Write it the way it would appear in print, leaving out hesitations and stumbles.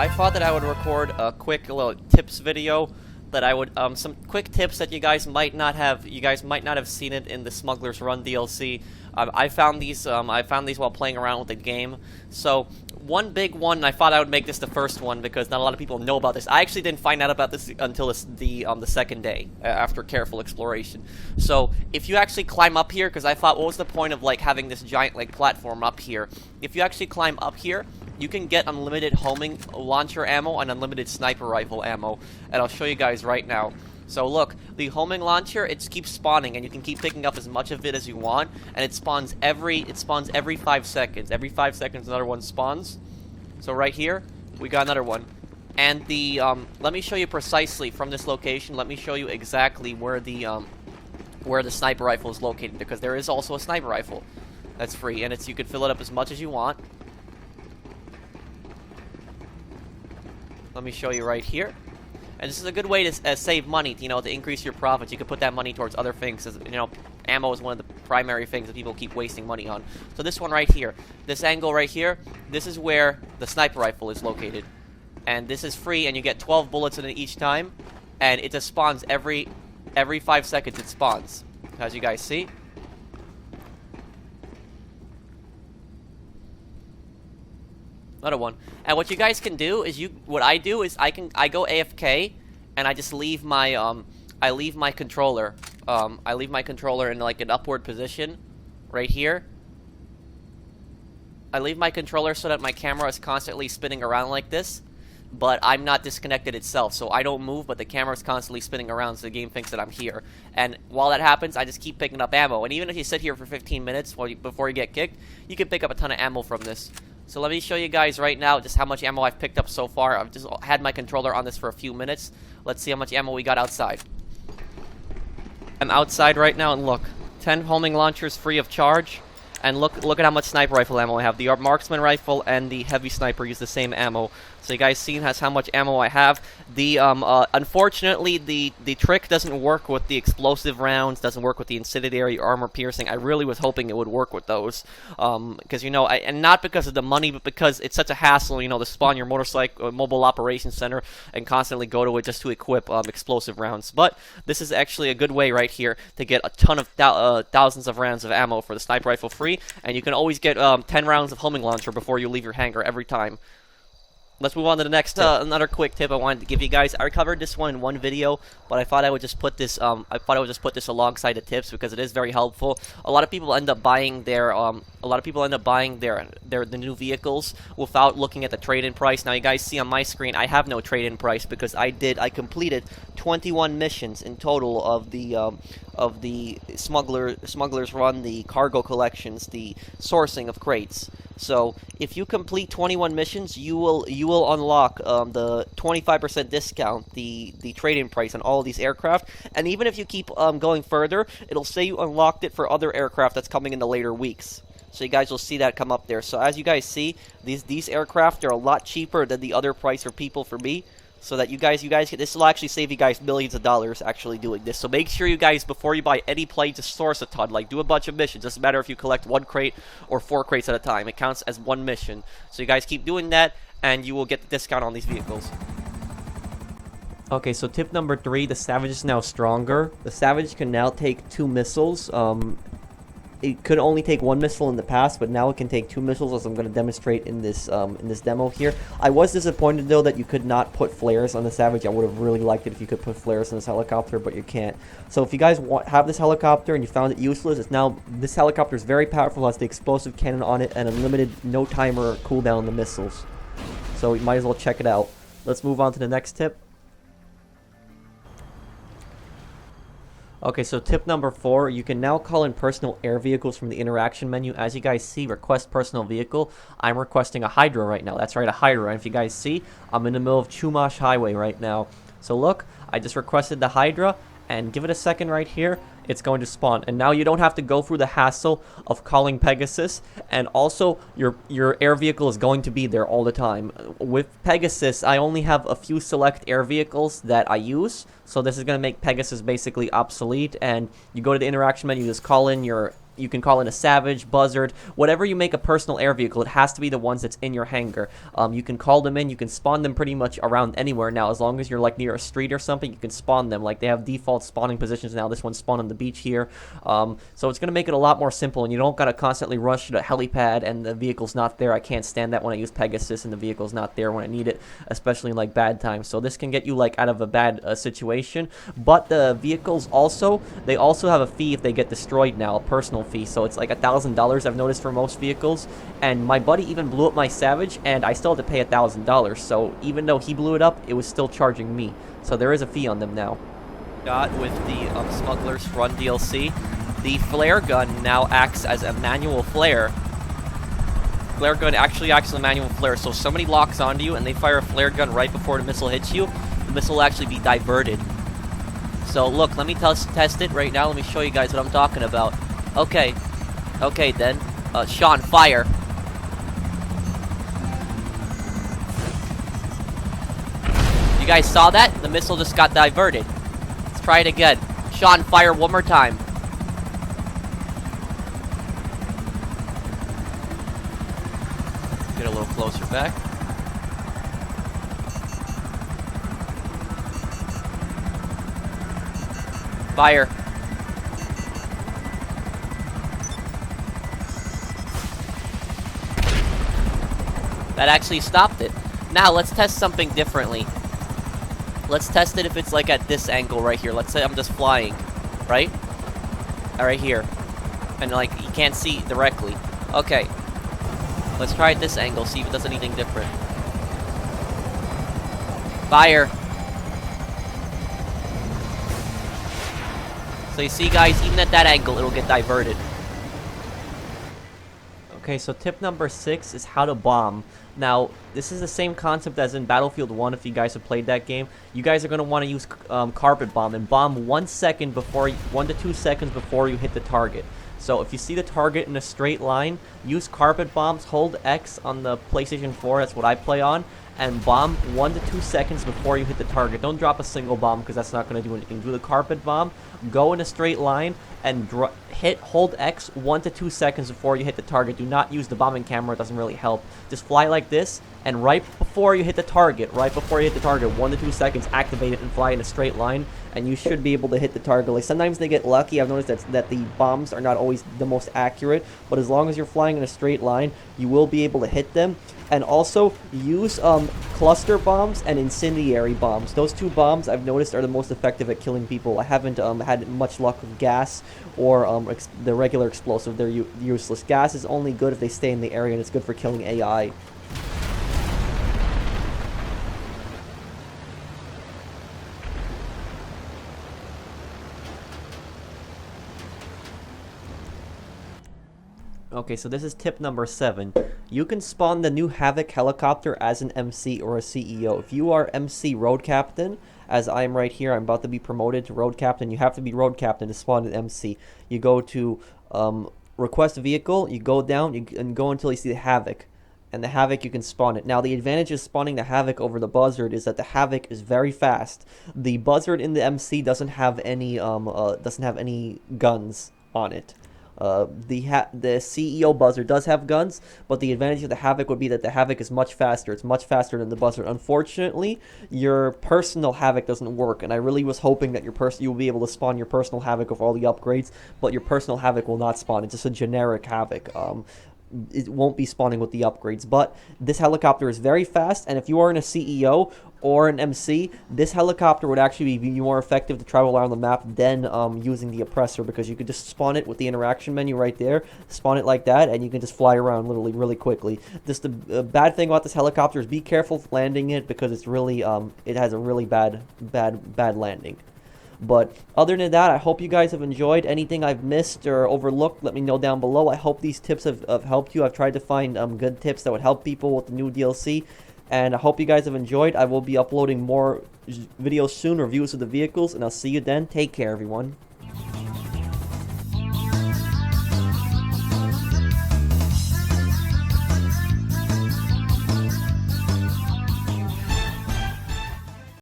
I thought that I would record a quick little tips video that I would some quick tips that you guys might not have seen it in the Smuggler's Run DLC. I found these while playing around with the game. So one big one, I thought I would make this the first one because not a lot of people know about this. I actually didn't find out about this until the second day after careful exploration. So if you actually climb up here, because I thought, what was the point of like having this giant like platform up here? If you actually climb up here, you can get unlimited homing launcher ammo and unlimited sniper rifle ammo, and I'll show you guys right now. So look, the homing launcher, it keeps spawning, and you can keep picking up as much of it as you want, and it spawns every 5 seconds. Every 5 seconds, another one spawns. So right here, we got another one. And the let me show you precisely from this location. Let me show you exactly where the sniper rifle is located, because there is also a sniper rifle that's free, and you can fill it up as much as you want. Let me show you right here. And this is a good way to save money, to increase your profits. You can put that money towards other things, as, ammo is one of the primary things that people keep wasting money on. So this one right here, this angle right here, this is where the sniper rifle is located. And this is free, and you get 12 bullets in it each time. And it just spawns every 5 seconds, it spawns, as you guys see. Another one. And what you guys can do is what I do is I go AFK and I just leave my controller. I leave my controller in like an upward position right here. I leave my controller so that my camera is constantly spinning around like this, but I'm not disconnected itself, so I don't move, but the camera is constantly spinning around, so the game thinks that I'm here. And while that happens, I just keep picking up ammo. And even if you sit here for 15 minutes before you get kicked, you can pick up a ton of ammo from this. So let me show you guys right now just how much ammo I've picked up so far. I've just had my controller on this for a few minutes. Let's see how much ammo we got outside. I'm outside right now, and look, 10 homing launchers free of charge. And look at how much sniper rifle ammo I have. The marksman rifle and the heavy sniper use the same ammo. So you guys seen how much ammo I have. The unfortunately the trick doesn't work with the explosive rounds, doesn't work with the incendiary armor piercing. I really was hoping it would work with those, because and not because of the money, but because it's such a hassle, to spawn your motorcycle mobile operations center and constantly go to it just to equip explosive rounds. But this is actually a good way right here to get a ton of thousands of rounds of ammo for the sniper rifle free, and you can always get 10 rounds of homing launcher before you leave your hangar every time. Let's move on to the next another quick tip I wanted to give you guys. I covered this one in one video, but I thought I would just put this alongside the tips because it is very helpful. A lot of people end up buying the new vehicles without looking at the trade-in price. Now you guys see on my screen I have no trade-in price because I completed 21 missions in total of the Smuggler's Run, the cargo collections, the sourcing of crates. So if you complete 21 missions, you will unlock the 25% discount, the trade-in price on all of these aircraft. And even if you keep going further, it'll say you unlocked it for other aircraft that's coming in the later weeks. So you guys will see that come up there. So as you guys see, these aircraft are a lot cheaper than the other price for people for me. So that you guys this will actually save you guys millions of dollars actually doing this. So make sure you guys, before you buy any plane, just source a ton. Like, do a bunch of missions. Doesn't matter if you collect 1 crate or 4 crates at a time. It counts as 1 mission. So you guys keep doing that, and you will get the discount on these vehicles. Okay, so tip number 3, the Savage is now stronger. The Savage can now take 2 missiles. It could only take 1 missile in the past, but now it can take 2 missiles, as I'm going to demonstrate in this demo here. I was disappointed, though, that you could not put flares on the Savage. I would have really liked it if you could put flares on this helicopter, but you can't. So if you guys have this helicopter and you found it useless, this helicopter is very powerful, has the explosive cannon on it, and unlimited no-timer cooldown on the missiles. So you might as well check it out. Let's move on to the next tip. Okay, so tip number 4, you can now call in personal air vehicles from the interaction menu. As you guys see, request personal vehicle. I'm requesting a Hydra right now. That's right, a Hydra. And if you guys see, I'm in the middle of Chumash Highway right now. So look, I just requested the Hydra, and give it a second right here. It's going to spawn, and now you don't have to go through the hassle of calling Pegasus, and also your air vehicle is going to be there all the time. With Pegasus, I only have a few select air vehicles that I use, so this is going to make Pegasus basically obsolete. And you go to the interaction menu, just call in your You can call in a Savage, Buzzard, whatever you make a personal air vehicle, it has to be the ones that's in your hangar. You can call them in, you can spawn them pretty much around anywhere now, as long as you're like near a street or something, you can spawn them. Like they have default spawning positions now. This one's spawned on the beach here. So it's going to make it a lot more simple, and you don't got to constantly rush to the helipad and the vehicle's not there. I can't stand that when I use Pegasus and the vehicle's not there when I need it, especially in like bad times. So this can get you like out of a bad situation. But the vehicles also, they also have a fee if they get destroyed now, a personal fee. So it's like $1,000 I've noticed for most vehicles. And my buddy even blew up my Savage, and I still had to pay $1,000. So even though he blew it up, it was still charging me. So there is a fee on them now. Got with the Smuggler's Run DLC, the flare gun now acts as a manual flare. Flare gun actually acts as a manual flare, so if somebody locks onto you and they fire a flare gun right before the missile hits you, the missile will actually be diverted. So look, let me test it right now. Let me show you guys what I'm talking about. Okay then, Sean, fire. You guys saw that? The missile just got diverted. Let's try it again. Sean, fire one more time. Get a little closer back. Fire. That actually stopped it. Now let's test something differently. Let's test it if it's like at this angle right here. Let's say I'm just flying, right? Right here. And like you can't see directly. Okay. Let's try at this angle, see if it does anything different. Fire. So you see guys, even at that angle, it'll get diverted. Okay, so tip number 6 is how to bomb. Now, this is the same concept as in Battlefield 1, if you guys have played that game. You guys are going to want to use carpet bomb and bomb 1 second before, 1 to 2 seconds before you hit the target. So if you see the target in a straight line, use carpet bombs, hold X on the PlayStation 4, that's what I play on, and bomb 1 to 2 seconds before you hit the target. Don't drop a single bomb because that's not going to do anything. Do the carpet bomb, go in a straight line, and hold X 1 to 2 seconds before you hit the target. Do not use the bombing camera, it doesn't really help. Just fly like this, and right before you hit the target, 1 to 2 seconds, activate it and fly in a straight line, and you should be able to hit the target. Like sometimes they get lucky. I've noticed that the bombs are not always the most accurate, but as long as you're flying in a straight line, you will be able to hit them. And also use cluster bombs and incendiary bombs. Those two bombs I've noticed are the most effective at killing people. I haven't had much luck with gas or the regular explosive. They're useless. Gas is only good if they stay in the area, and it's good for killing AI. Okay, so this is tip number 7. You can spawn the new Havoc Helicopter as an MC or a CEO. If you are MC Road Captain, as I am right here, I'm about to be promoted to Road Captain. You have to be Road Captain to spawn an MC. You go to request vehicle, you go down, and go until you see the Havoc. And the Havoc, you can spawn it. Now, the advantage of spawning the Havoc over the Buzzard is that the Havoc is very fast. The Buzzard in the MC doesn't have any guns on it. The CEO Buzzard does have guns, but the advantage of the Havoc would be that the Havoc is much faster. It's much faster than the Buzzard. Unfortunately, your personal Havoc doesn't work, and I really was hoping that you will be able to spawn your personal Havoc with all the upgrades, but your personal Havoc will not spawn. It's just a generic Havoc. It won't be spawning with the upgrades, but this helicopter is very fast, and if you are in a CEO or an MC, this helicopter would actually be more effective to travel around the map than using the oppressor, because you could just spawn it with the interaction menu right there, spawn it like that, and you can just fly around literally really quickly. Just the bad thing about this helicopter is be careful landing it, because it's really it has a really bad landing. But other than that, I hope you guys have enjoyed. Anything I've missed or overlooked, let me know down below. I hope these tips have helped you. I've tried to find good tips that would help people with the new DLC. And I hope you guys have enjoyed. I will be uploading more videos soon, reviews of the vehicles, and I'll see you then. Take care, everyone.